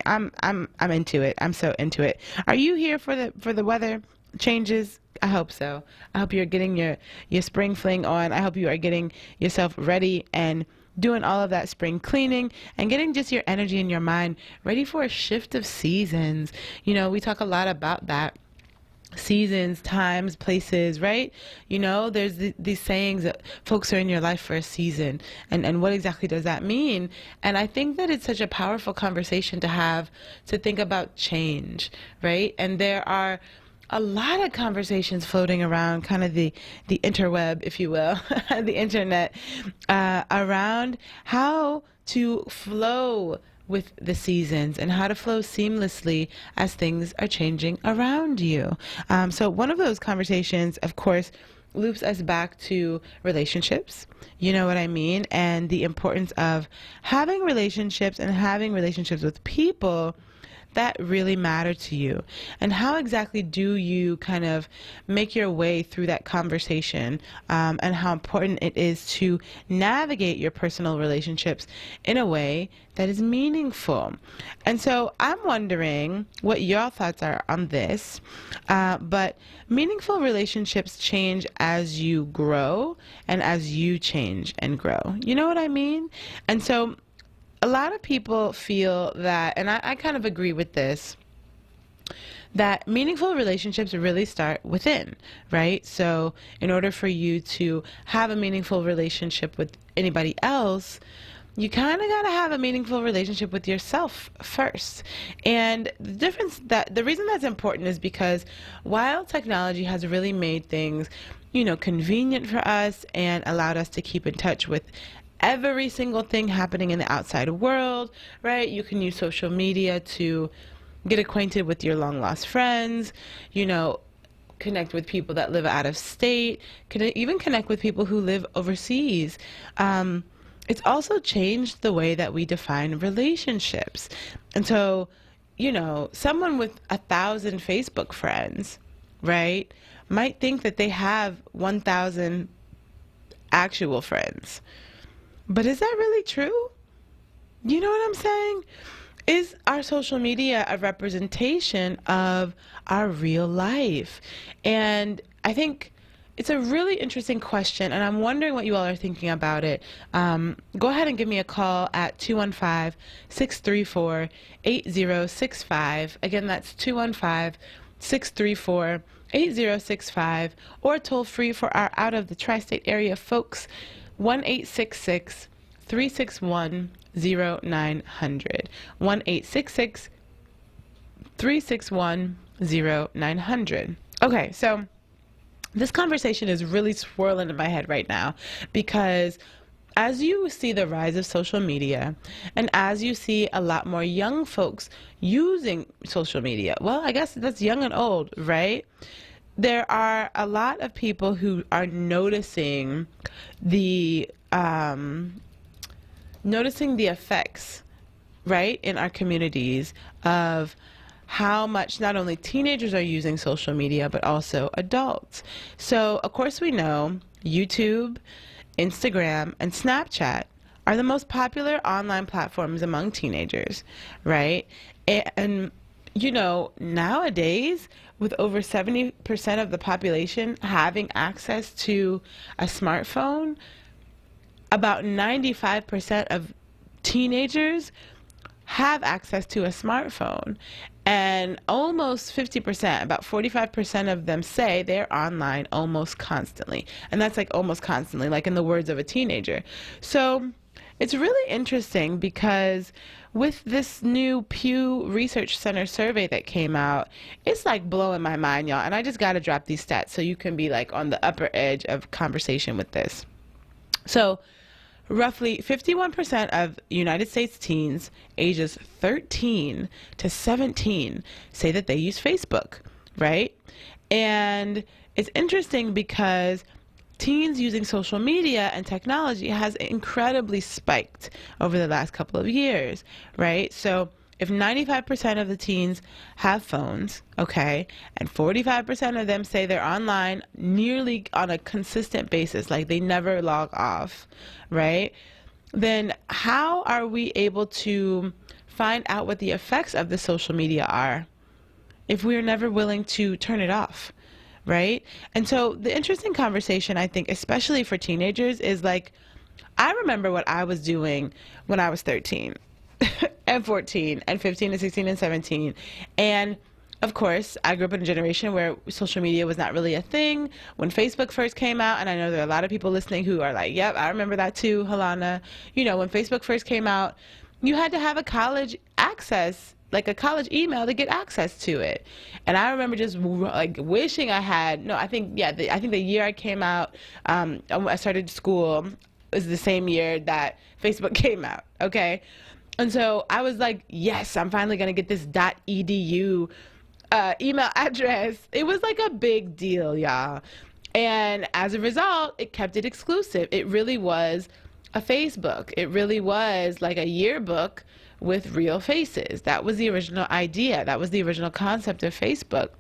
I'm into it. I'm so into it. Are you here for the weather changes? I hope so. I hope you're getting your spring fling on. I hope you are getting yourself ready and doing all of that spring cleaning and getting just your energy and your mind ready for a shift of seasons. You know, we talk a lot about that. Seasons, times, places, right? You know, there's these sayings that folks are in your life for a season, and what exactly does that mean? And I think that it's such a powerful conversation to have, to think about change, right? And there are a lot of conversations floating around kind of the interweb, if you will, the internet, around how to flow with the seasons and how to flow seamlessly as things are changing around you. So one of those conversations, of course, loops us back to relationships. You know what I mean? And the importance of having relationships and having relationships with people that really matter to you. And how exactly do you kind of make your way through that conversation, and how important it is to navigate your personal relationships in a way that is meaningful. And so I'm wondering what your thoughts are on this. But meaningful relationships change as you grow and as you change and grow. You know what I mean? And so a lot of people feel that, and I kind of agree with this, that meaningful relationships really start within, right? So in order for you to have a meaningful relationship with anybody else, you kind of got to have a meaningful relationship with yourself first. And the reason that's important is because while technology has really made things, you know, convenient for us and allowed us to keep in touch with every single thing happening in the outside world, right? You can use social media to get acquainted with your long lost friends, you know, connect with people that live out of state, even connect with people who live overseas. It's also changed the way that we define relationships. And so, you know, someone with 1,000 Facebook friends, right, might think that they have 1,000 actual friends. But is that really true? You know what I'm saying? Is our social media a representation of our real life? And I think it's a really interesting question, and I'm wondering what you all are thinking about it. Go ahead and give me a call at 215-634-8065. Again, that's 215-634-8065, or toll free for our out of the tri-state area folks, 1-866-361-0900. 1-866-361-0900. Okay, so this conversation is really swirling in my head right now because as you see the rise of social media and as you see a lot more young folks using social media, well, I guess that's young and old, right? There are a lot of people who are noticing the effects, right, in our communities of how much not only teenagers are using social media, but also adults. So, of course, we know YouTube, Instagram, and Snapchat are the most popular online platforms among teenagers, right? And you know, nowadays, with over 70% of the population having access to a smartphone, about 95% of teenagers have access to a smartphone. And almost 50%, about 45% of them say they're online almost constantly. And that's like almost constantly, like in the words of a teenager. So it's really interesting because with this new Pew Research Center survey that came out, it's like blowing my mind, y'all. And I just got to drop these stats so you can be like on the upper edge of conversation with this. So roughly 51% of United States teens ages 13 to 17 say that they use Facebook, right? And it's interesting because teens using social media and technology has incredibly spiked over the last couple of years, right? So if 95% of the teens have phones, okay, and 45% of them say they're online nearly on a consistent basis, like they never log off, right? Then how are we able to find out what the effects of the social media are if we are never willing to turn it off, right? And so the interesting conversation, I think, especially for teenagers, is like, I remember what I was doing when I was 13 and 14 and 15 and 16 and 17. And of course, I grew up in a generation where social media was not really a thing. When Facebook first came out, and I know there are a lot of people listening who are like, yep, I remember that too, Halana. You know, when Facebook first came out, you had to have a college access, like a college email to get access to it. And I remember just like wishing I had, no, I think the year I came out, I started school, is the same year that Facebook came out, okay? And so I was like, yes, I'm finally going to get this .edu email address. It was like a big deal, y'all. And as a result, it kept it exclusive. It really was a Facebook. It really was like a yearbook with real faces. That was the original idea. That was the original concept of Facebook.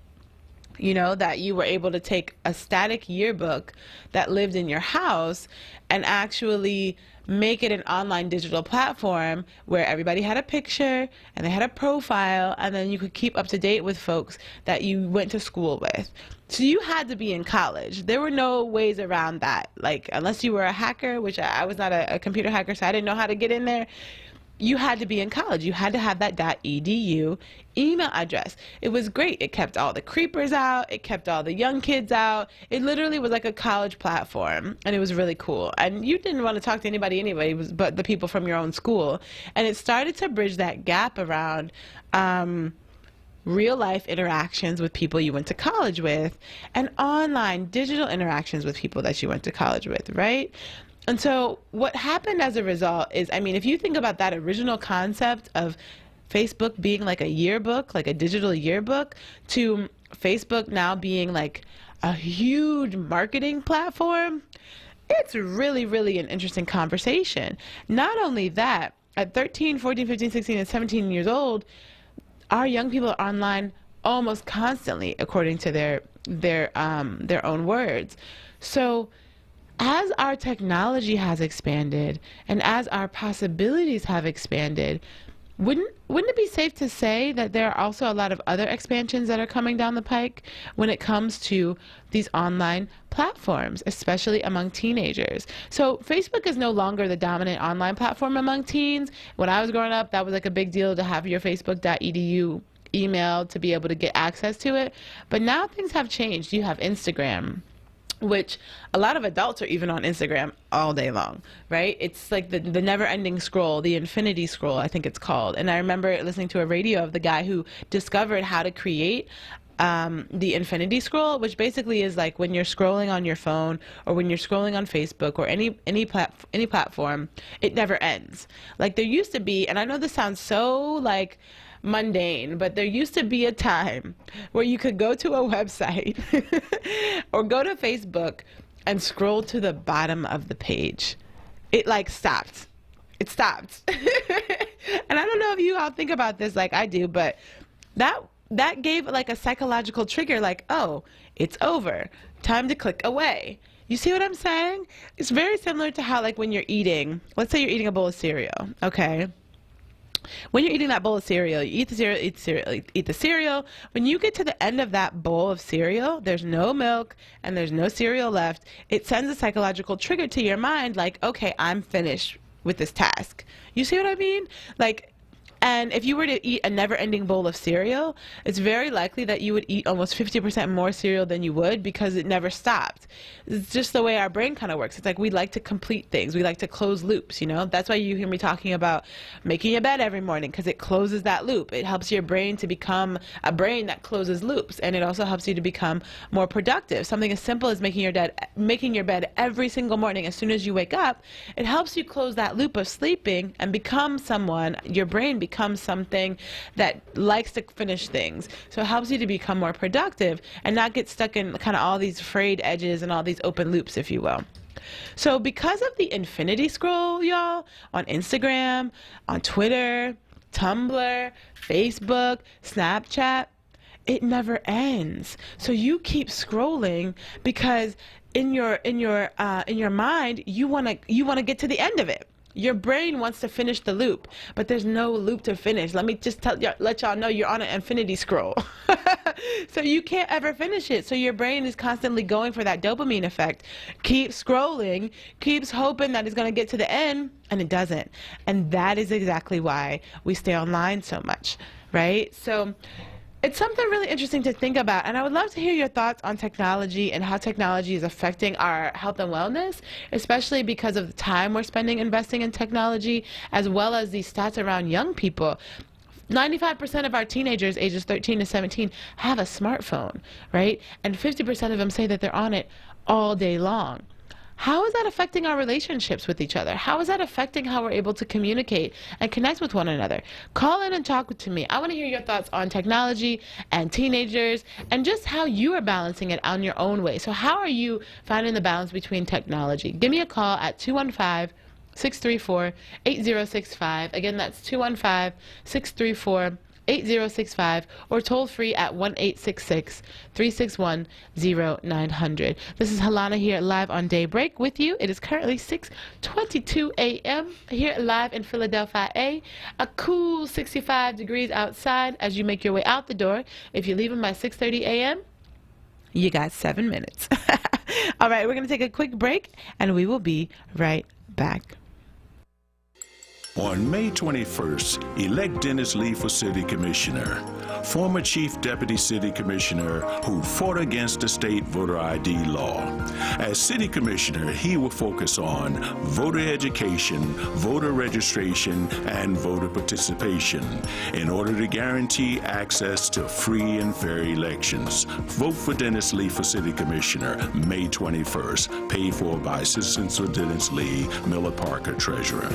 You know, that you were able to take a static yearbook that lived in your house and actually make it an online digital platform where everybody had a picture and they had a profile, and then you could keep up to date with folks that you went to school with. So you had to be in college. There were no ways around that. Like, unless you were a hacker, which I was not a computer hacker, so I didn't know how to get in there. You had to be in college. You had to have that .edu email address. It was great. It kept all the creepers out. It kept all the young kids out. It literally was like a college platform, and it was really cool. And you didn't want to talk to anybody but the people from your own school. And it started to bridge that gap around real life interactions with people you went to college with and online digital interactions with people that you went to college with, right? And so what happened as a result is, I mean, if you think about that original concept of Facebook being like a yearbook, like a digital yearbook, to Facebook now being like a huge marketing platform, it's really, really an interesting conversation. Not only that, at 13, 14, 15, 16, and 17 years old, our young people are online almost constantly, according to their own words. So as our technology has expanded and as our possibilities have expanded, wouldn't it be safe to say that there are also a lot of other expansions that are coming down the pike when it comes to these online platforms, especially among teenagers? So Facebook is no longer the dominant online platform among teens. When I was growing up, that was like a big deal to have your facebook.edu email to be able to get access to it. But now things have changed. You have Instagram, which a lot of adults are even on Instagram all day long, right? It's like the never-ending scroll, the infinity scroll, I think it's called. And I remember listening to a radio of the guy who discovered how to create the infinity scroll, which basically is like when you're scrolling on your phone or when you're scrolling on Facebook or any platform, it never ends. Like there used to be, and I know this sounds so like mundane, but there used to be a time where you could go to a website or go to Facebook and scroll to the bottom of the page. It like stopped. It stopped. And I don't know if you all think about this like I do, but that gave like a psychological trigger, like, oh, it's over. Time to click away. You see what I'm saying? It's very similar to how, like, when you're eating, let's say you're eating a bowl of cereal, okay? When you're eating that bowl of cereal, you eat the cereal. When you get to the end of that bowl of cereal, there's no milk and there's no cereal left. It sends a psychological trigger to your mind, like, okay, I'm finished with this task. You see what I mean? Like, and if you were to eat a never-ending bowl of cereal, it's very likely that you would eat almost 50% more cereal than you would because it never stopped. It's just the way our brain kind of works. It's like we like to complete things. We like to close loops, you know? That's why you hear me talking about making your bed every morning, because it closes that loop. It helps your brain to become a brain that closes loops, and it also helps you to become more productive. Something as simple as making your bed every single morning as soon as you wake up, it helps you close that loop of sleeping and become someone, your brain becomes something that likes to finish things. So it helps you to become more productive and not get stuck in kind of all these frayed edges and all these open loops, if you will. So because of the infinity scroll, y'all, on Instagram, on Twitter, Tumblr, Facebook, Snapchat, it never ends. So you keep scrolling because in your mind you want to get to the end of it. Your brain wants to finish the loop, but there's no loop to finish. Let me just let y'all know you're on an infinity scroll. So you can't ever finish it. So your brain is constantly going for that dopamine effect. Keeps scrolling, keeps hoping that it's going to get to the end, and it doesn't. And that is exactly why we stay online so much, right? So it's something really interesting to think about, and I would love to hear your thoughts on technology and how technology is affecting our health and wellness, especially because of the time we're spending investing in technology, as well as these stats around young people. 95% of our teenagers ages 13 to 17 have a smartphone, right? And 50% of them say that they're on it all day long. How is that affecting our relationships with each other? How is that affecting how we're able to communicate and connect with one another? Call in and talk to me. I want to hear your thoughts on technology and teenagers and just how you are balancing it on your own way. So how are you finding the balance between technology? Give me a call at 215-634-8065. Again, that's 215-634-8065. 8065 or toll free at 1-866-361-0900. This is Halana here live on Daybreak with you. It is currently 6:22 a.m. here live in Philadelphia, A. A cool 65 degrees outside as you make your way out the door. If you're leaving by 6:30 a.m., you got 7 minutes. All right, we're going to take a quick break and we will be right back. On May 21st, elect Dennis Lee for City Commissioner, former Chief Deputy City Commissioner who fought against the state voter ID law. As City Commissioner, he will focus on voter education, voter registration, and voter participation in order to guarantee access to free and fair elections. Vote for Dennis Lee for City Commissioner, May 21st, paid for by Citizens for Dennis Lee, Miller Parker, Treasurer.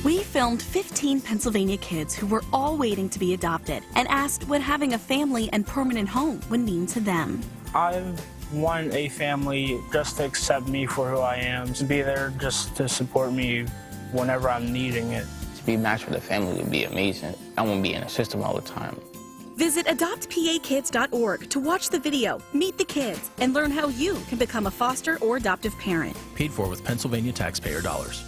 We filmed 15 Pennsylvania kids who were all waiting to be adopted and asked what having a family and permanent home would mean to them. I've wanted a family just to accept me for who I am, to be there just to support me whenever I'm needing it. To be matched with a family would be amazing. I won't be in a system all the time. Visit adoptpakids.org to watch the video, meet the kids, and learn how you can become a foster or adoptive parent. Paid for with Pennsylvania taxpayer dollars.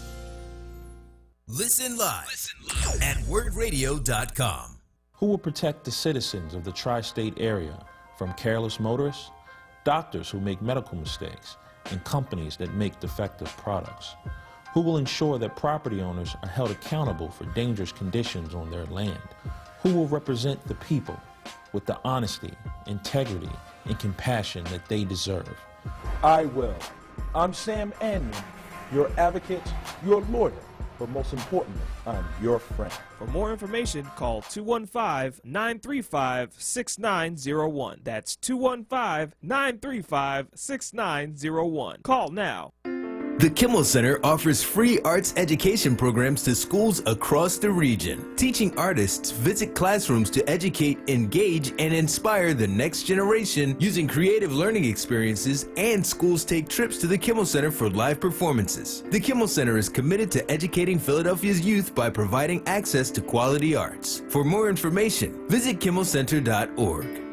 Listen live at WordRadio.com. Who will protect the citizens of the tri-state area from careless motorists, doctors who make medical mistakes, and companies that make defective products? Who will ensure that property owners are held accountable for dangerous conditions on their land? Who will represent the people with the honesty, integrity, and compassion that they deserve? I will. I'm Sam Anman, your advocate, your lawyer. But most importantly, I'm your friend. For more information, call 215-935-6901. That's 215-935-6901. Call now. The Kimmel Center offers free arts education programs to schools across the region. Teaching artists visit classrooms to educate, engage, and inspire the next generation using creative learning experiences, and schools take trips to the Kimmel Center for live performances. The Kimmel Center is committed to educating Philadelphia's youth by providing access to quality arts. For more information, visit kimmelcenter.org.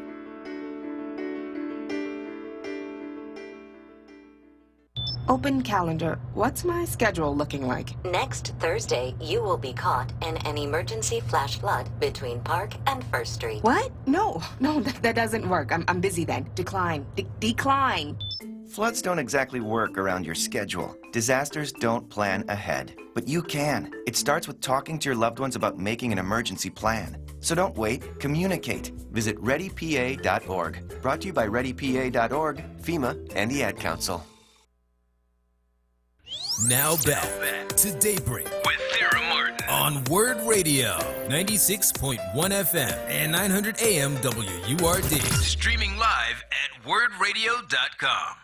Open calendar. What's my schedule looking like? Next Thursday, you will be caught in an emergency flash flood between Park and First Street. What? No, that doesn't work. I'm busy then. Decline. Decline. Floods don't exactly work around your schedule. Disasters don't plan ahead. But you can. It starts with talking to your loved ones about making an emergency plan. So don't wait, communicate. Visit readypa.org. Brought to you by readypa.org, FEMA, and the Ad Council. Now back to Daybreak with Sarah Martin on Word Radio, 96.1 FM and 900 AM WURD. Streaming live at wordradio.com.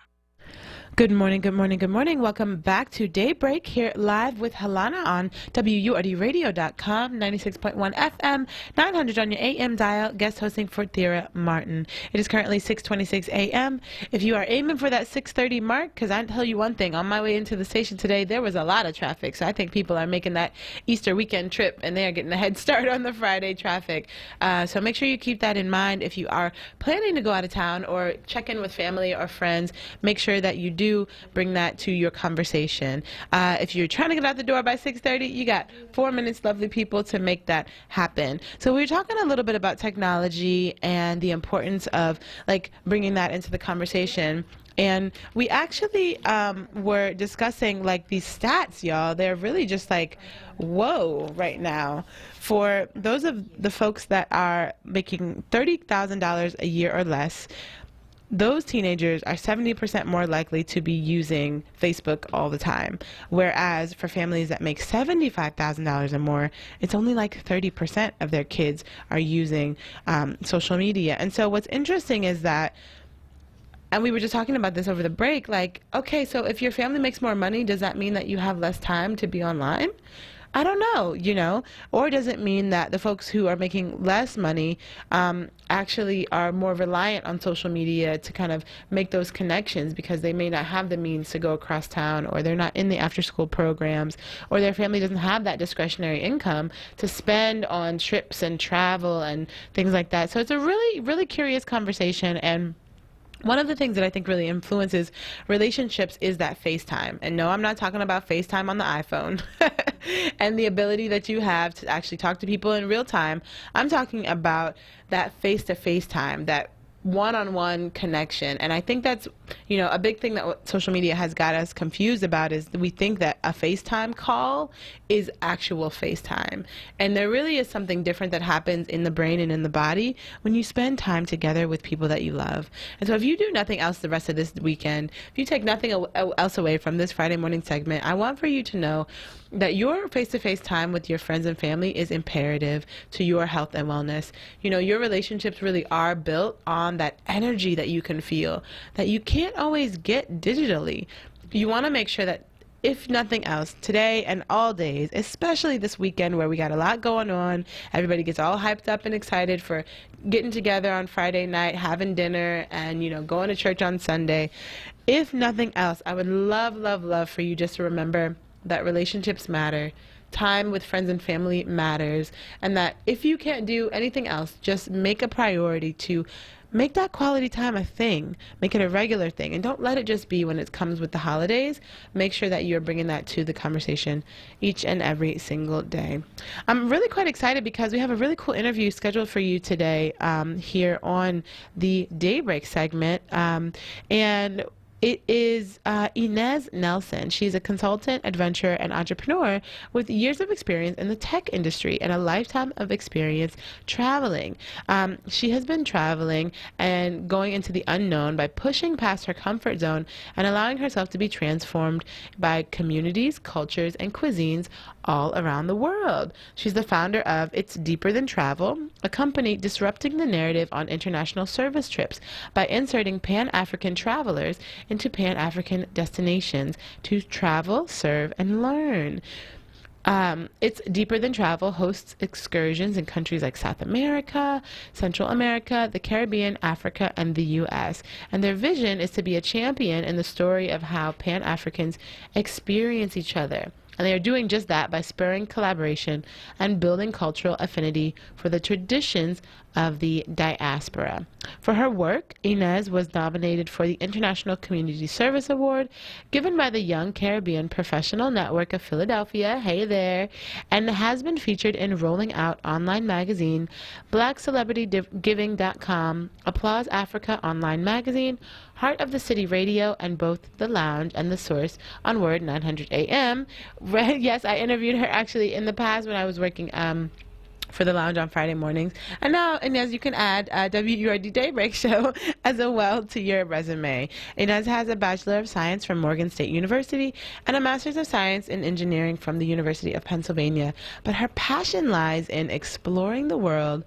Good morning, good morning, good morning. Welcome back to Daybreak here live with Halana on WURDradio.com, 96.1 FM, 900 on your AM dial, guest hosting for Thera Martin. It is currently 6:26 a.m. If you are aiming for that 6:30 mark, because I tell you one thing, on my way into the station today, there was a lot of traffic. So I think people are making that Easter weekend trip and they are getting a head start on the Friday traffic. So make sure you keep that in mind if you are planning to go out of town or check in with family or friends. Make sure that you do do bring that to your conversation. If you're trying to get out the door by 6:30, you got 4 minutes, lovely people, to make that happen. So we were talking a little bit about technology and the importance of like bringing that into the conversation. And we actually were discussing like these stats, y'all. They're really just like, whoa, right now. For those of the folks that are making $30,000 a year or less, those teenagers are 70% more likely to be using Facebook all the time. Whereas for families that make $75,000 or more, it's only like 30% of their kids are using social media. And so what's interesting is that, and we were just talking about this over the break, like, okay, so if your family makes more money, does that mean that you have less time to be online? I don't know, you know, or does it mean that the folks who are making less money actually are more reliant on social media to kind of make those connections because they may not have the means to go across town, or they're not in the after-school programs, or their family doesn't have that discretionary income to spend on trips and travel and things like that. So it's a really, really curious conversation. And one of the things that I think really influences relationships is that FaceTime. And no, I'm not talking about FaceTime on the iPhone and the ability that you have to actually talk to people in real time. I'm talking about that face-to-face time, that one-on-one connection. And I think that's, you know, a big thing that social media has got us confused about is we think that a FaceTime call is actual FaceTime. And there really is something different that happens in the brain and in the body when you spend time together with people that you love. And so if you do nothing else the rest of this weekend, if you take nothing else away from this Friday morning segment, I want for you to know that your face-to-face time with your friends and family is imperative to your health and wellness. You know, your relationships really are built on that energy that you can feel, that you can't always get digitally. You want to make sure that, if nothing else, today and all days, especially this weekend where we got a lot going on, everybody gets all hyped up and excited for getting together on Friday night, having dinner, and, you know, going to church on Sunday. If nothing else, I would love, love, love for you just to remember that relationships matter, time with friends and family matters, and that if you can't do anything else, just make a priority to make that quality time a thing. Make it a regular thing, and don't let it just be when it comes with the holidays. Make sure that you're bringing that to the conversation each and every single day. I'm really quite excited because we have a really cool interview scheduled for you today here on the Daybreak segment, and it is Inez Nelson. She's a consultant, adventurer, and entrepreneur with years of experience in the tech industry and a lifetime of experience traveling. She has been traveling and going into the unknown by pushing past her comfort zone and allowing herself to be transformed by communities, cultures, and cuisines all around the world. She's the founder of It's Deeper Than Travel, a company disrupting the narrative on international service trips by inserting Pan-African travelers into Pan-African destinations to travel, serve, and learn. It's Deeper Than Travel hosts excursions in countries like South America, Central America, the Caribbean, Africa, and the U.S. And their vision is to be a champion in the story of how Pan-Africans experience each other. And they are doing just that by spurring collaboration and building cultural affinity for the traditions of the diaspora. For her work, Inez was nominated for the International Community Service Award, given by the Young Caribbean Professional Network of Philadelphia, hey there, and has been featured in Rolling Out online magazine, BlackCelebrityGiving.com, Applause Africa online magazine, Heart of the City Radio, and both The Lounge and The Source on onWURD 900 AM. Yes, I interviewed her actually in the past when I was working for The Lounge on Friday mornings. And now, Inez, you can add WURD Daybreak Show as well to your resume. Inez has a Bachelor of Science from Morgan State University and a Master's of Science in Engineering from the University of Pennsylvania. But her passion lies in exploring the world,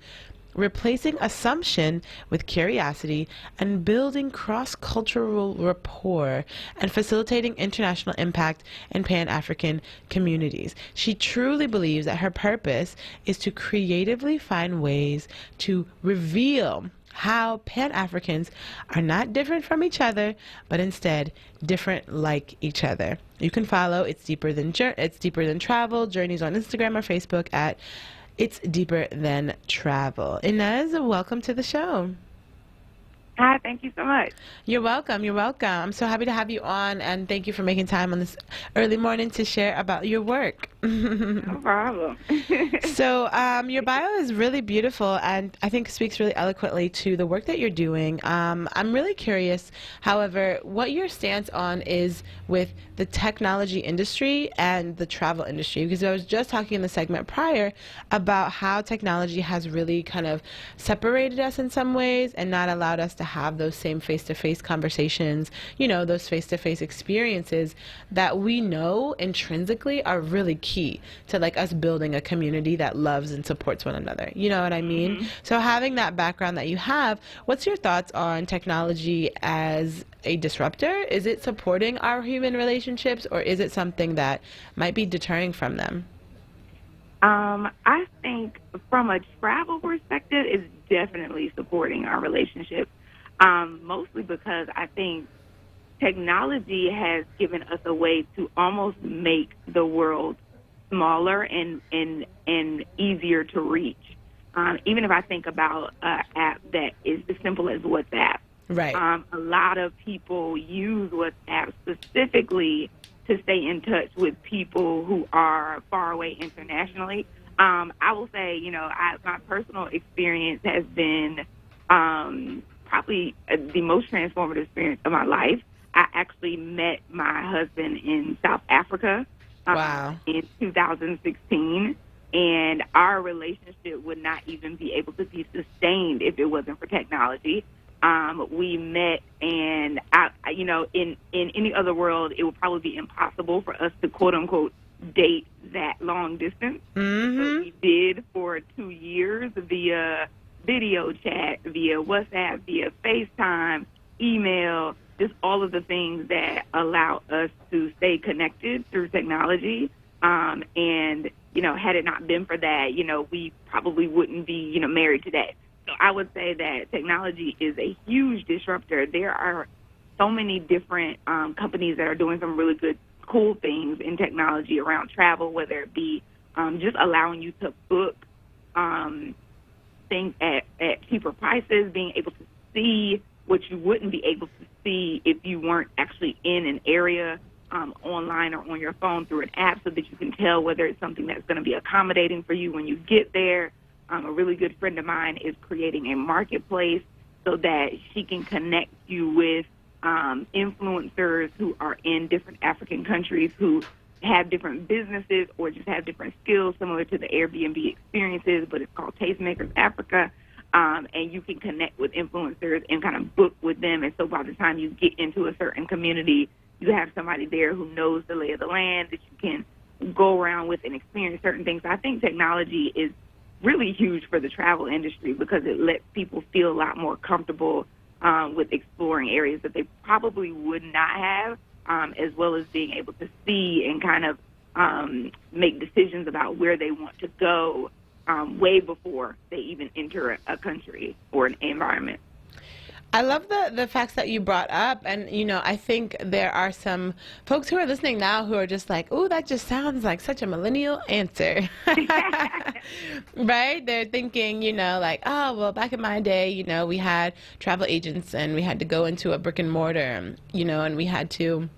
replacing assumption with curiosity, and building cross-cultural rapport and facilitating international impact in Pan-African communities. She truly believes that her purpose is to creatively find ways to reveal how Pan-Africans are not different from each other, but instead different like each other. You can follow It's Deeper Than Travel Journeys on Instagram or Facebook at It's Deeper Than Travel. Inez, welcome to the show. Hi, thank you so much. You're welcome. You're welcome. I'm so happy to have you on, and thank you for making time on this early morning to share about your work. No problem. So your bio is really beautiful, and I think speaks really eloquently to the work that you're doing. I'm really curious, however, what your stance on is with the technology industry and the travel industry, because I was just talking in the segment prior about how technology has really kind of separated us in some ways and not allowed us to have those same face-to-face conversations, you know, those face-to-face experiences that we know intrinsically are really key to like us building a community that loves and supports one another. You know what I mean? Mm-hmm. So having that background that you have, what's your thoughts on technology as a disruptor? Is it supporting our human relationships, or is it something that might be deterring from them? I think from a travel perspective, it's definitely supporting our relationship. Mostly because I think technology has given us a way to almost make the world smaller and easier to reach. Even if I think about an app that is as simple as WhatsApp. Right. A lot of people use WhatsApp specifically to stay in touch with people who are far away internationally. I will say, you know, my personal experience has been probably the most transformative experience of my life. I actually met my husband in South Africa in 2016, and our relationship would not even be able to be sustained if it wasn't for technology. We met, and you know, in any other world, it would probably be impossible for us to quote unquote date that long distance. Mm-hmm. So we did for 2 years via video chat, via WhatsApp, via FaceTime, email, just all of the things that allow us to stay connected through technology. And, you know, had it not been for that, you know, we probably wouldn't be, you know, married today. So I would say that technology is a huge disruptor. There are so many different companies that are doing some really good, cool things in technology around travel, whether it be just allowing you to book things at cheaper prices, being able to see what you wouldn't be able to see if you weren't actually in an area online or on your phone through an app, so that you can tell whether it's something that's going to be accommodating for you when you get there. A really good friend of mine is creating a marketplace so that she can connect you with influencers who are in different African countries who have different businesses or just have different skills similar to the Airbnb experiences, but it's called Tastemakers Africa. And you can connect with influencers and kind of book with them. And so by the time you get into a certain community, you have somebody there who knows the lay of the land that you can go around with and experience certain things. I think technology is really huge for the travel industry because it lets people feel a lot more comfortable with exploring areas that they probably would not have, as well as being able to see and kind of make decisions about where they want to go way before they even enter a country or an environment. I love the facts that you brought up, and you know, I think there are some folks who are listening now who are just like, "Ooh, that just sounds like such a millennial answer," right? They're thinking, you know, like, "Oh, well, back in my day, you know, we had travel agents and we had to go into a brick and mortar, you know, and we had to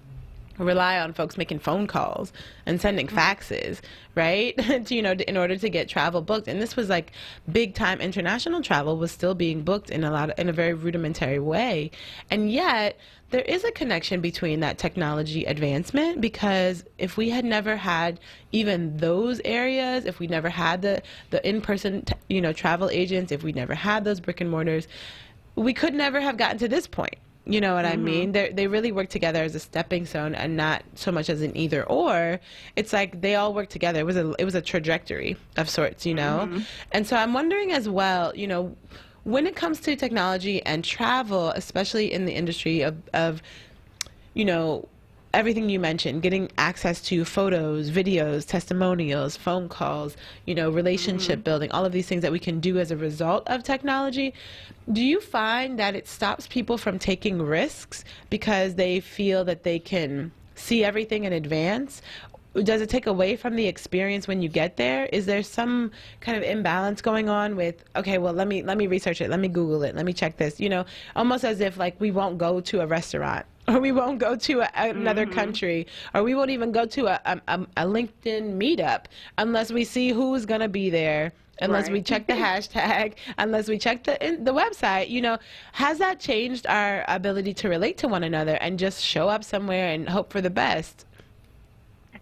rely on folks making phone calls and sending faxes, right? You know, in order to get travel booked. And this was like big time international travel was still being booked in a very rudimentary way. And yet there is a connection between that technology advancement, because if we had never had even those areas, if we never had the in-person, you know, travel agents, if we never had those brick and mortars, we could never have gotten to this point. You know what I mean? They really work together as a stepping stone and not so much as an either or. It's like they all work together. It was a trajectory of sorts, you know? And so I'm wondering as well, you know, when it comes to technology and travel, especially in the industry of you know, everything you mentioned, getting access to photos, videos, testimonials, phone calls, you know, relationship building, all of these things that we can do as a result of technology. Do you find that it stops people from taking risks because they feel that they can see everything in advance? does it take away from the experience when you get there? Is there some kind of imbalance going on with, okay, well, let me research it, let me Google it, let me check this, you know, almost as if like we won't go to a restaurant, or we won't go to another country, or we won't even go to a LinkedIn meetup unless we see who's going to be there, unless we check the hashtag, unless we check the website. You know, has that changed our ability to relate to one another and just show up somewhere and hope for the best?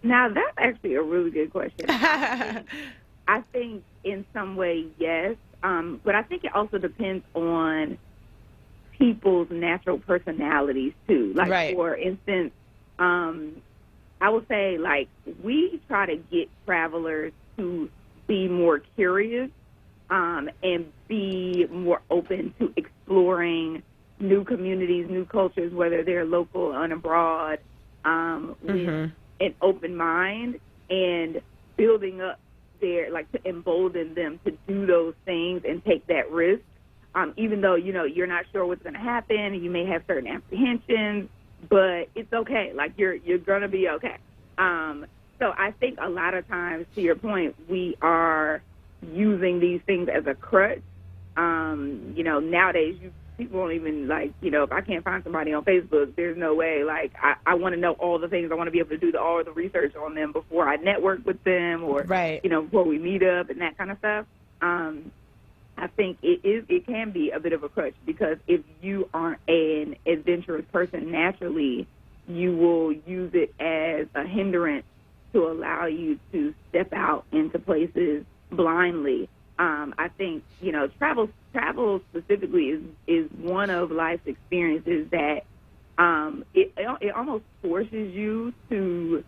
Now, that's actually a really good question. I think in some way, yes. But I think it also depends on people's natural personalities, too. Like, for instance, I would say, like, we try to get travelers to be more curious and be more open to exploring new communities, new cultures, whether they're local and abroad, with an open mind, and building up their, like, to embolden them to do those things and take that risk, even though, you know, you're not sure what's going to happen and you may have certain apprehensions, but it's okay. Like, you're going to be okay. So I think a lot of times, to your point, we are using these things as a crutch. You know, nowadays, people won't even, like, you know, if I can't find somebody on Facebook, there's no way. Like, I want to know all the things. I want to be able to do all the research on them before I network with them, or, you know, before we meet up and that kind of stuff. I think it can be a bit of a crutch, because if you aren't an adventurous person naturally, you will use it as a hindrance to allow you to step out into places blindly. I think, you know, travel specifically is one of life's experiences that it almost forces you to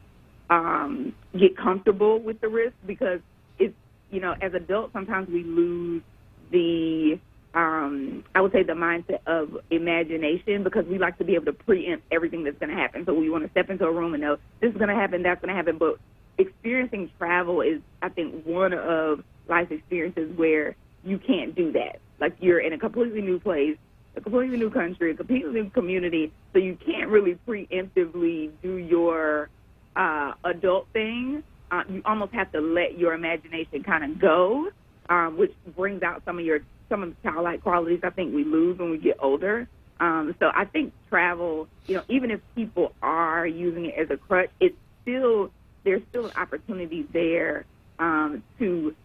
get comfortable with the risk, because it's, you know, as adults, sometimes we lose the I would say the mindset of imagination, because we like to be able to preempt everything that's going to happen. So we want to step into a room and know this is going to happen, that's going to happen. But experiencing travel is, I think, one of life's experiences where you can't do that. Like, you're in a completely new place, a completely new country, a completely new community, so you can't really preemptively do your adult thing. You almost have to let your imagination kind of go, which brings out some of the childlike qualities I think we lose when we get older. So I think travel, you know, even if people are using it as a crutch, there's still an opportunity there to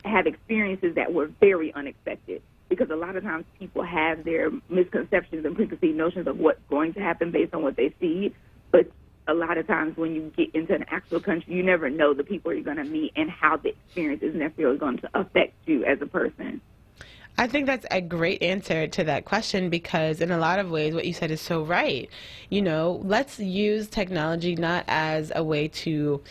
have experiences that were very unexpected, because a lot of times people have their misconceptions and preconceived notions of what's going to happen based on what they see. But a lot of times when you get into an actual country, you never know the people you're going to meet and how the experience is necessarily going to affect you as a person. I think that's a great answer to that question, because in a lot of ways what you said is so right. You know, let's use technology not as a way to,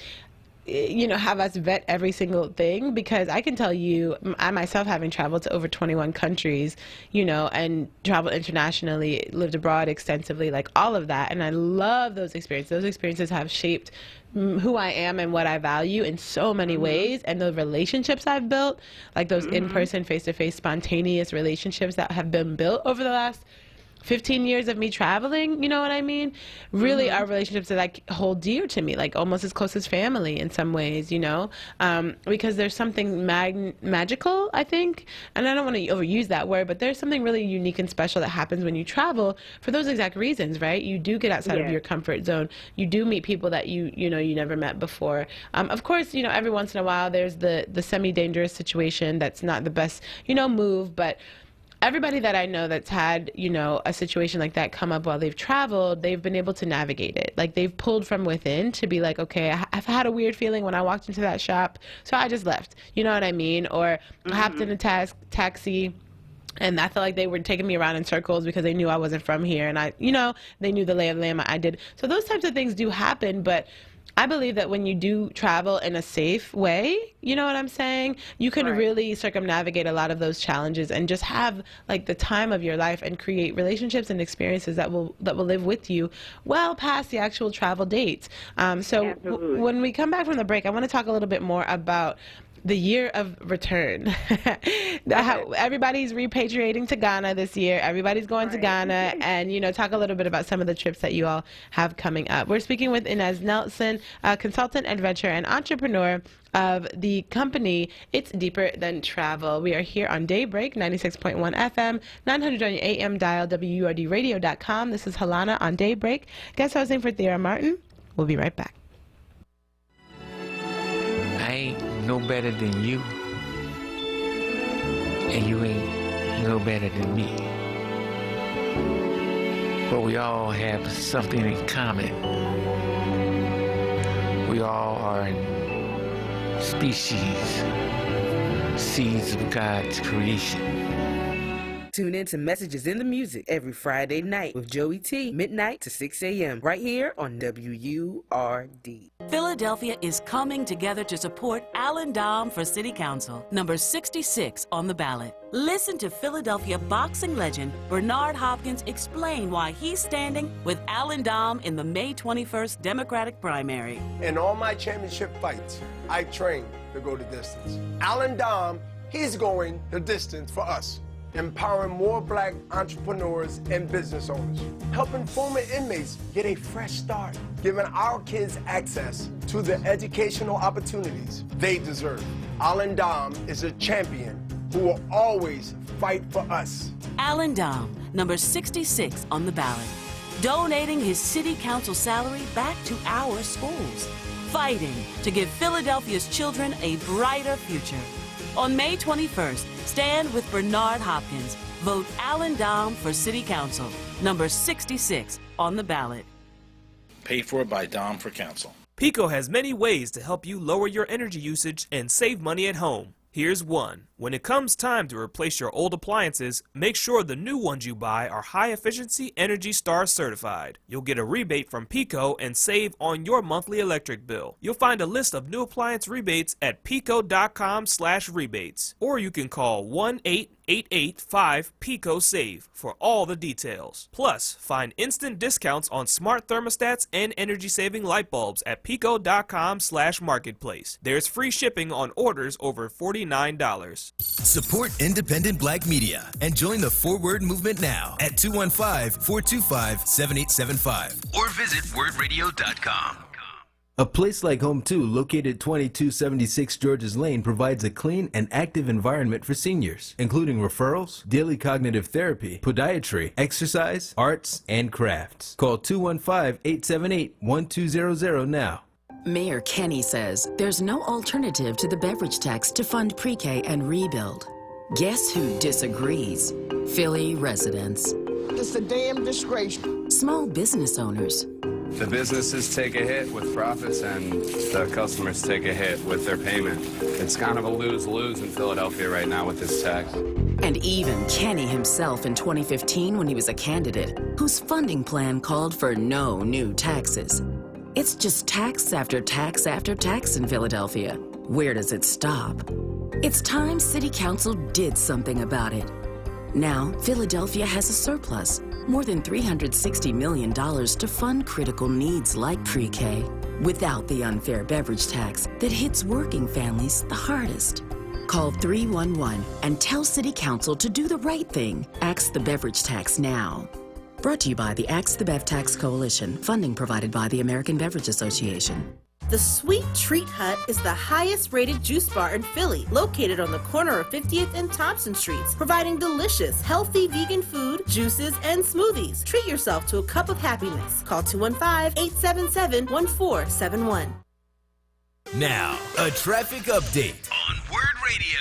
you know, have us vet every single thing, because I can tell you, I myself, having traveled to over 21 countries, you know, and traveled internationally, lived abroad extensively, like all of that, and I love those experiences. Those experiences have shaped who I am and what I value in so many ways, and the relationships I've built, like those in-person, face-to-face, spontaneous relationships that have been built over the last 15 years of me traveling, you know what I mean? Really are relationships that I hold dear to me, like almost as close as family in some ways, you know? Because there's something magical, I think, and I don't want to overuse that word, but there's something really unique and special that happens when you travel for those exact reasons, right? You do get outside of your comfort zone. You do meet people that you never met before. Of course, you know, every once in a while there's the semi-dangerous situation that's not the best, you know, move, but everybody that I know that's had, you know, a situation like that come up while they've traveled, they've been able to navigate it. Like, they've pulled from within to be like, okay, I've had a weird feeling when I walked into that shop, so I just left. You know what I mean? Or hopped in a taxi, and I felt like they were taking me around in circles because they knew I wasn't from here, and they knew the lay of the land. I did. So those types of things do happen, but I believe that when you do travel in a safe way, you know what I'm saying, you can really circumnavigate a lot of those challenges and just have like the time of your life and create relationships and experiences that will live with you well past the actual travel dates. So when we come back from the break, I want to talk a little bit more about the year of return. How everybody's repatriating to Ghana this year. Everybody's going to Ghana, and talk a little bit about some of the trips that you all have coming up. We're speaking with Inez Nelson, a consultant, adventurer, and entrepreneur of the company It's Deeper Than Travel. We are here on Daybreak 96.1 FM, 900 on your AM dial, WURDradio.com. This is Halana on Daybreak. Guest hosting for Thea Martin. We'll be right back. I ain't no better than you, and you ain't no better than me. But we all have something in common. We all are an species, seeds of God's creation. Tune in to Messages in the Music every Friday night with Joey T, midnight to 6 a.m. right here on WURD. Philadelphia is coming together to support Alan Dom for City Council, number 66 on the ballot. Listen to Philadelphia boxing legend Bernard Hopkins explain why he's standing with Alan Dom in the May 21st Democratic primary. In all my championship fights, I train to go the distance. Alan Dom, he's going the distance for us. Empowering more black entrepreneurs and business owners, helping former inmates get a fresh start, giving our kids access to the educational opportunities they deserve. Alan Dom is a champion who will always fight for us. Alan Dom, number 66 on the ballot, donating his city council salary back to our schools, fighting to give Philadelphia's children a brighter future. On May 21st, stand with Bernard Hopkins. Vote Alan Dom for City Council, number 66 on the ballot. Paid for by Dom for Council. Pico has many ways to help you lower your energy usage and save money at home. Here's one. When it comes time to replace your old appliances, make sure the new ones you buy are high-efficiency Energy Star certified. You'll get a rebate from Pico and save on your monthly electric bill. You'll find a list of new appliance rebates at pico.com/rebates, or you can call 1-888-5-PICO-SAVE for all the details. Plus, find instant discounts on smart thermostats and energy-saving light bulbs at pico.com/marketplace. There's free shipping on orders over $49. Support independent black media and join the onWURD movement now at 215-425-7875 or visit wordradio.com. A place like home 2, located 2276 Georges Lane, provides a clean and active environment for seniors, including referrals, daily cognitive therapy, podiatry, exercise, arts, and crafts. Call 215-878-1200 now. Mayor Kenny says there's no alternative to the beverage tax to fund pre-K and rebuild. Guess who disagrees? Philly residents. It's a damn disgrace. Small business owners. The businesses take a hit with profits and the customers take a hit with their payment. It's kind of a lose-lose in Philadelphia right now with this tax. And even Kenny himself in 2015 when he was a candidate, whose funding plan called for no new taxes. It's just tax after tax after tax in Philadelphia. Where does it stop? It's time City Council did something about it. Now, Philadelphia has a surplus, more than $360 million to fund critical needs like pre-K, without the unfair beverage tax that hits working families the hardest. Call 311 and tell City Council to do the right thing. Axe the beverage tax now. Brought to you by the Axe the Bev Tax Coalition, funding provided by the American Beverage Association. The Sweet Treat Hut is the highest rated juice bar in Philly, located on the corner of 50th and Thompson Streets, providing delicious, healthy vegan food, juices, and smoothies. Treat yourself to a cup of happiness. Call 215-877-1471. Now, a traffic update on onWURD Radio.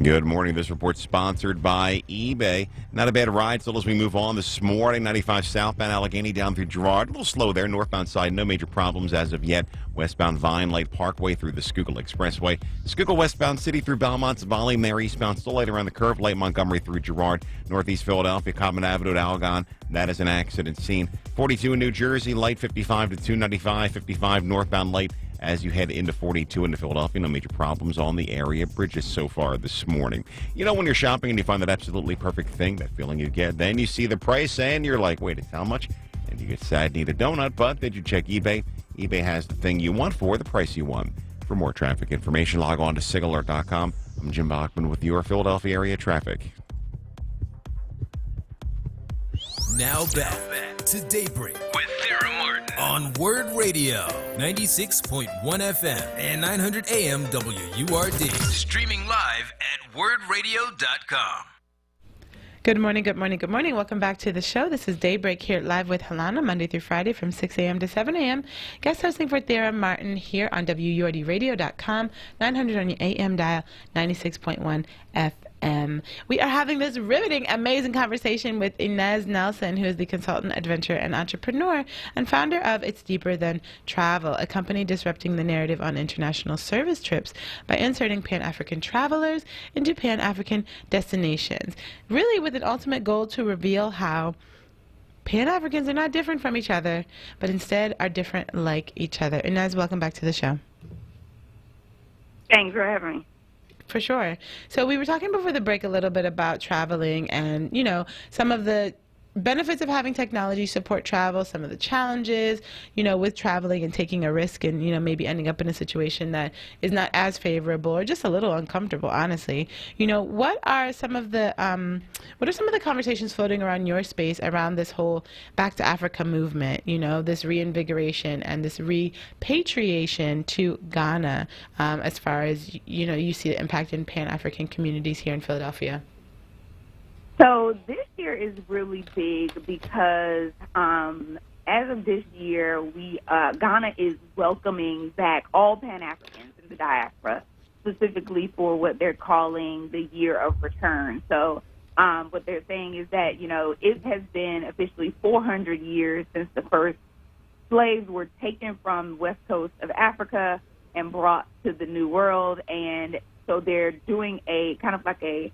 Good morning. This report's sponsored by eBay. Not a bad ride still as we move on this morning. 95 southbound Allegheny down through Girard. A little slow there. Northbound side, no major problems as of yet. Westbound Vine Light Parkway through the Schuylkill Expressway. Schuylkill westbound City through Belmont's Valley. There eastbound still light around the curve. Light Montgomery through Girard. Northeast Philadelphia, Common Avenue to Algon. That is an accident scene. 42 in New Jersey. Light 55 to 295. 55 northbound light as you head into 42 into Philadelphia. No major problems on the area bridges so far this morning. You know, when you're shopping and you find that absolutely perfect thing, that feeling you get, then you see the price and you're like, wait, it's how much? And you get sad, need a donut, but did you check eBay? eBay has the thing you want for the price you want. For more traffic information, log on to sigalert.com. I'm Jim Bachman with your Philadelphia area traffic. Now back to Daybreak with Sarah Martin on Word Radio, 96.1 FM and 900 AM WURD. Streaming live at wordradio.com. Good morning, good morning, good morning. Welcome back to the show. This is Daybreak here live with Helana, Monday through Friday from 6 a.m. to 7 a.m. Guest hosting for Sarah Martin here on WURDradio.com, 900 on your AM dial, 96.1 FM. We are having this riveting, amazing conversation with Inez Nelson, who is the consultant, adventurer, and entrepreneur, and founder of It's Deeper Than Travel, a company disrupting the narrative on international service trips by inserting Pan-African travelers into Pan-African destinations, really with an ultimate goal to reveal how Pan-Africans are not different from each other, but instead are different like each other. Inez, welcome back to the show. Thanks for having me. For sure. So we were talking before the break a little bit about traveling and, you know, some of the benefits of having technology support travel, some of the challenges, you know, with traveling and taking a risk and, you know, maybe ending up in a situation that is not as favorable or just a little uncomfortable, honestly. You know, what are some of the conversations floating around your space around this whole Back to Africa movement, you know, this reinvigoration and this repatriation to Ghana, as far as, you know, you see the impact in Pan-African communities here in Philadelphia? So this year is really big because as of this year, Ghana is welcoming back all Pan-Africans in the diaspora, specifically for what they're calling the Year of Return. So what they're saying is that, you know, it has been officially 400 years since the first slaves were taken from the west coast of Africa and brought to the New World. And so they're doing a kind of like a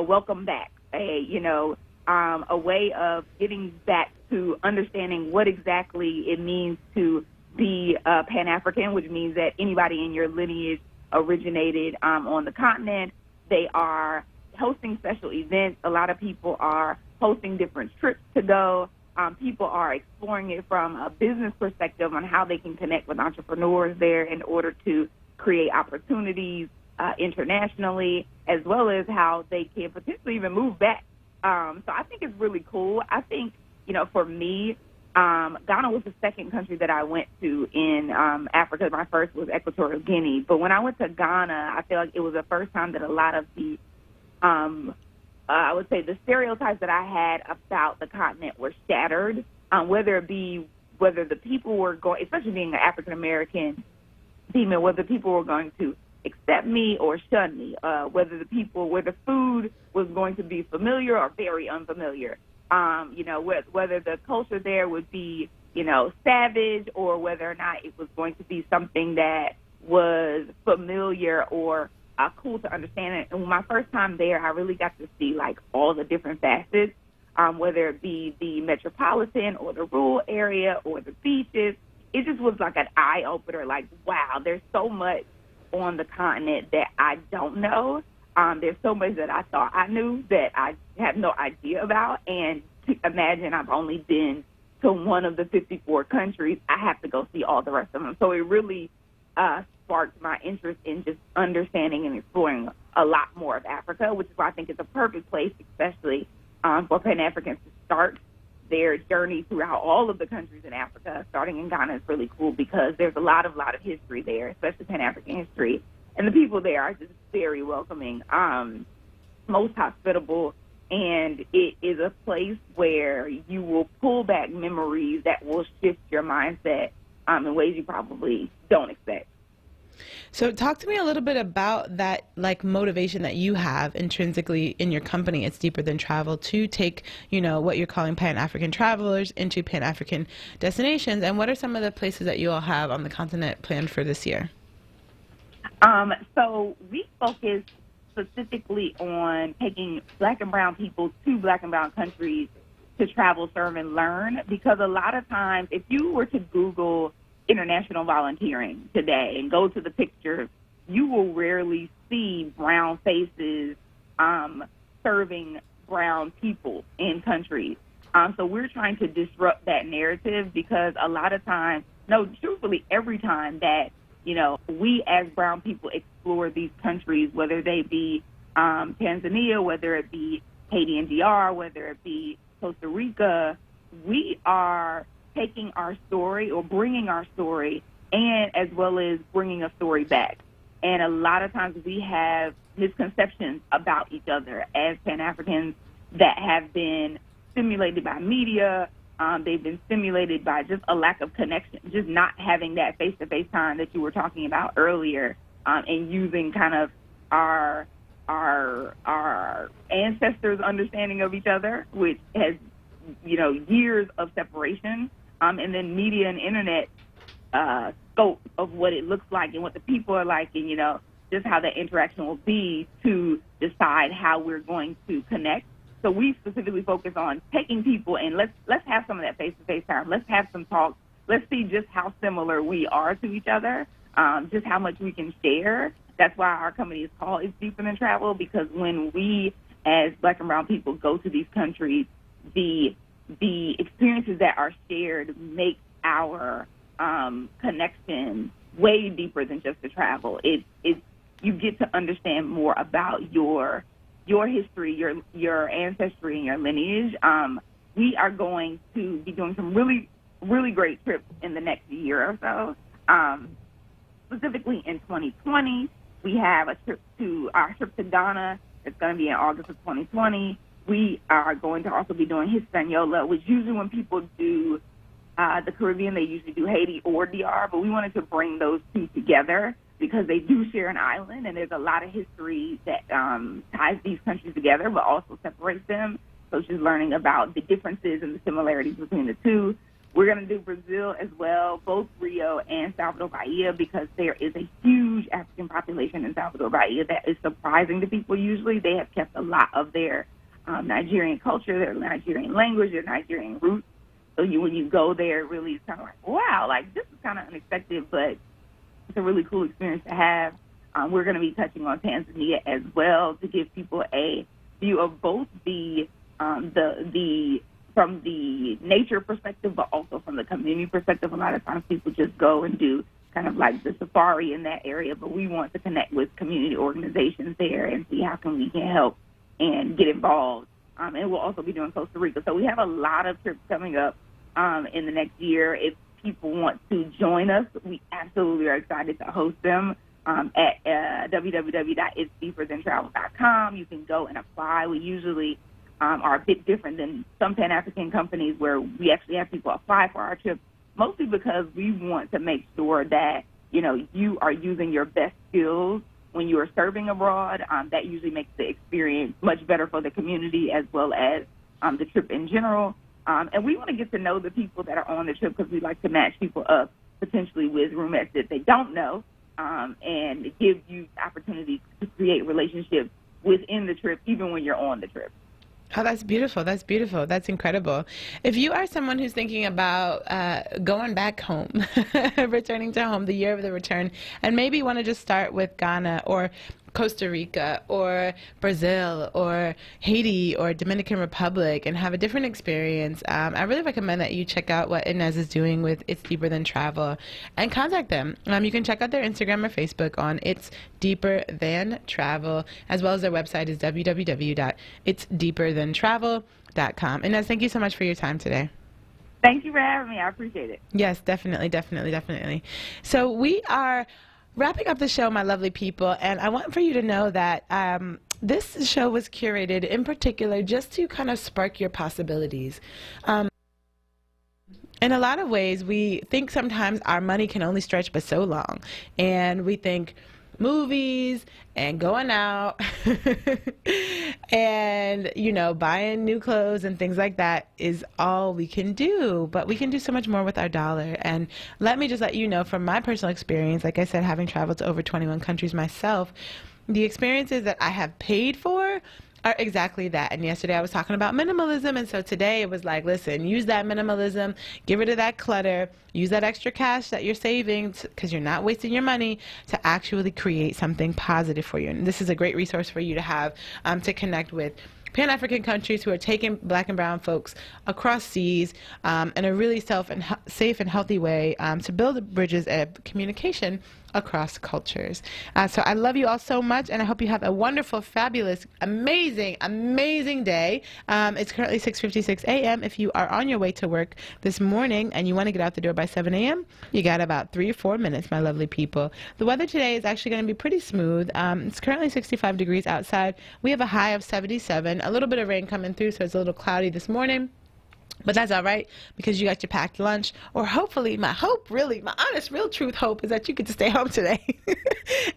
welcome back. A way of getting back to understanding what exactly it means to be Pan-African, which means that anybody in your lineage originated on the continent. They are hosting special events. A lot of people are hosting different trips to go. People are exploring it from a business perspective on how they can connect with entrepreneurs there in order to create opportunities internationally, as well as how they can potentially even move back. So I think it's really cool. I think, you know, for me, Ghana was the second country that I went to in Africa. My first was Equatorial Guinea. But when I went to Ghana, I feel like it was the first time that a lot of the, I would say the stereotypes that I had about the continent were shattered, whether the people were going, especially being an African-American female, whether people were going to accept me or shun me, whether the food was going to be familiar or very unfamiliar, whether the culture there would be, you know, savage or whether or not it was going to be something that was familiar or cool to understand. And my first time there, I really got to see like all the different facets, whether it be the metropolitan or the rural area or the beaches. It just was like an eye opener. Like, wow, there's so much on the continent that I don't know. There's so much that I thought I knew that I have no idea about. And to imagine I've only been to one of the 54 countries, I have to go see all the rest of them. So it really sparked my interest in just understanding and exploring a lot more of Africa, which is why I think it's a perfect place, especially for Pan-Africans to start their journey throughout all of the countries in Africa. Starting in Ghana is really cool because there's a lot of history there, especially Pan-African history. And the people there are just very welcoming, most hospitable, and it is a place where you will pull back memories that will shift your mindset in ways you probably don't expect. So talk to me a little bit about that, like, motivation that you have intrinsically in your company, It's Deeper Than Travel, to take, you know, what you're calling Pan-African travelers into Pan-African destinations. And what are some of the places that you all have on the continent planned for this year? So we focus specifically on taking Black and brown people to Black and brown countries to travel, serve, and learn, because a lot of times if you were to Google international volunteering today and go to the pictures, you will rarely see brown faces serving brown people in countries. So we're trying to disrupt that narrative because a lot of times, no, truthfully, every time that we as brown people explore these countries, whether they be Tanzania, whether it be Haiti and DR, whether it be Costa Rica. We are taking our story or bringing our story, and as well as bringing a story back. And a lot of times we have misconceptions about each other as Pan-Africans that have been stimulated by media. They've been stimulated by just a lack of connection, just not having that face-to-face time that you were talking about earlier, and using kind of our ancestors' understanding of each other, which has, years of separation, and then media and internet scope of what it looks like and what the people are like, and, just how that interaction will be to decide how we're going to connect. So we specifically focus on taking people and let's have some of that face-to-face time. Let's have some talk. Let's see just how similar we are to each other, just how much we can share. That's why our company is called It's Deeper Than Travel, because when we as Black and brown people go to these countries, the experiences that are shared make our connection way deeper than just the travel. You get to understand more about your history, your ancestry, and your lineage. We are going to be doing some really, really great trips in the next year or so. Specifically in 2020, we have our trip to Ghana. It's going to be in August of 2020. We are going to also be doing Hispaniola, which usually when people do the Caribbean, they usually do Haiti or DR, but we wanted to bring those two together because they do share an island, and there's a lot of history that ties these countries together, but also separates them. So just learning about the differences and the similarities between the two. We're going to do Brazil as well, both Rio and Salvador Bahia, because there is a huge African population in Salvador Bahia that is surprising to people usually. They have kept a lot of their Nigerian culture, their Nigerian language, their Nigerian roots. So when you go there, really it's kind of like, wow, like this is kind of unexpected, but it's a really cool experience to have. We're going to be touching on Tanzania as well to give people a view of both from the nature perspective, but also from the community perspective. A lot of times people just go and do kind of like the safari in that area, but we want to connect with community organizations there and see how we can help and get involved. And we'll also be doing Costa Rica. So we have a lot of trips coming up in the next year. If people want to join us, we absolutely are excited to host them at www.itsdeeperthantravel.com. You can go and apply. We usually are a bit different than some Pan-African companies where we actually have people apply for our trips, mostly because we want to make sure that, you are using your best skills when you are serving abroad. That usually makes the experience much better for the community as well as the trip in general. And we want to get to know the people that are on the trip because we like to match people up potentially with roommates that they don't know, and give you opportunities to create relationships within the trip, even when you're on the trip. Oh, that's beautiful. That's beautiful. That's incredible. If you are someone who's thinking about going back home, returning to home, the year of the return, and maybe want to just start with Ghana or Costa Rica or Brazil or Haiti or Dominican Republic and have a different experience, I really recommend that you check out what Inez is doing with It's Deeper Than Travel and contact them. You can check out their Instagram or Facebook on It's Deeper Than Travel, as well as their website is www.itsdeeperthantravel.com. Inez, thank you so much for your time today. Thank you for having me. I appreciate it. Yes, definitely. So we are wrapping up the show, my lovely people, and I want for you to know that this show was curated in particular just to kind of spark your possibilities. In a lot of ways, we think sometimes our money can only stretch but so long, and we think movies and going out and buying new clothes and things like that is all we can do, but we can do so much more with our dollar. And let me just let you know from my personal experience, like I said, having traveled to over 21 countries myself, the experiences that I have paid for are exactly that. And yesterday I was talking about minimalism, and so today it was like, listen, use that minimalism, get rid of that clutter, use that extra cash that you're saving because you're not wasting your money to actually create something positive for you. And this is a great resource for you to have to connect with Pan-African countries who are taking Black and brown folks across seas in a really safe and healthy way to build bridges of communication across cultures. So I love you all so much, and I hope you have a wonderful, fabulous, amazing, amazing day. It's currently 6:56 a.m. If you are on your way to work this morning and you want to get out the door by 7 a.m., you got about 3 or 4 minutes, my lovely people. The weather today is actually going to be pretty smooth. It's currently 65 degrees outside. We have a high of 77. A little bit of rain coming through, so it's a little cloudy this morning. But that's all right, because you got your packed lunch. Or hopefully, my hope, really, my honest, real truth hope is that you get to stay home today.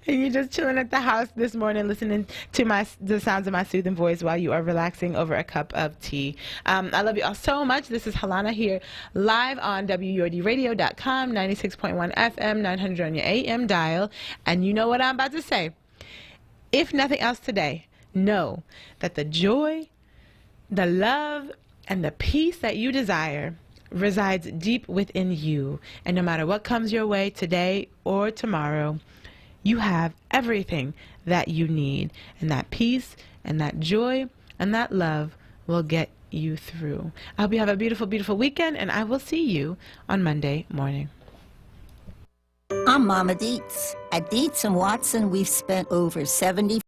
And you're just chilling at the house this morning, listening to the sounds of my soothing voice while you are relaxing over a cup of tea. I love you all so much. This is Halana here, live on WURDradio.com, 96.1 FM, 900 on your AM dial. And you know what I'm about to say. If nothing else today, know that the joy, the love, and the peace that you desire resides deep within you. And no matter what comes your way today or tomorrow, you have everything that you need. And that peace and that joy and that love will get you through. I hope you have a beautiful, beautiful weekend, and I will see you on Monday morning. I'm Mama Dietz. At Dietz & Watson, we've spent over 70